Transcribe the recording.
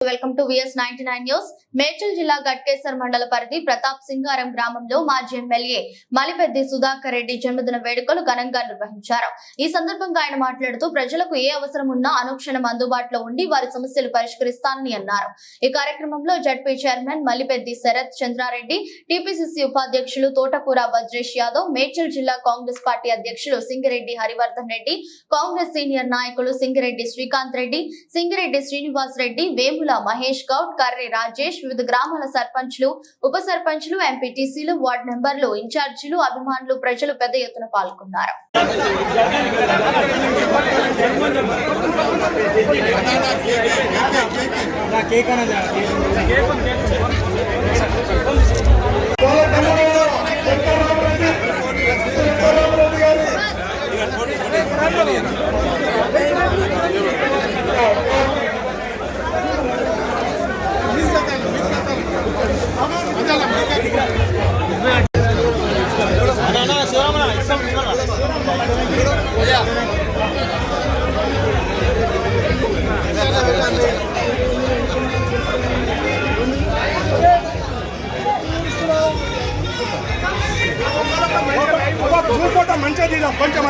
Welcome to VS99 news. Medchal జిల్లా గట్కేసర్ మండల పరిధి ప్రతాప్ సింగారం గ్రామంలో మాజీ ఎమ్మెల్యే మలిపెద్ది సుధాకర్ రెడ్డి జన్మదిన వేడుకలు ఘనంగా నిర్వహించారు. ఈ సందర్భంగా ఆయన మాట్లాడుతూ ప్రజలకు ఏ అవసరం ఉన్నా అనుక్షణం అందుబాటులో ఉండి వారి సమస్యలు పరిష్కరిస్తానని అన్నారు. ఈ కార్యక్రమంలో ZP chairman Malipeddi Sharath Chandrareddy, TPCC ఉపాధ్యక్షులు తోటకూర వజ్రేష్ యాదవ్, మేడ్చల్ జిల్లా కాంగ్రెస్ పార్టీ అధ్యక్షులు సింగిరెడ్డి హరివర్ధన్ రెడ్డి, కాంగ్రెస్ సీనియర్ నాయకులు సింగిరెడ్డి శ్రీకాంత్ రెడ్డి, సింగిరెడ్డి శ్రీనివాస్ రెడ్డి, వేముల మహేష్ గౌడ్, కర్రి రాజేష్, వివిధ గ్రామాల సర్పంచ్లు, ఉప సర్పంచ్లు, ఎంపీటీసీలు, వార్డు మెంబర్లు, ఇన్ఛార్జీలు, అభిమానులు, ప్రజలు పెద్ద ఎత్తున పాల్గొన్నారు. మంచిగా కొంచెం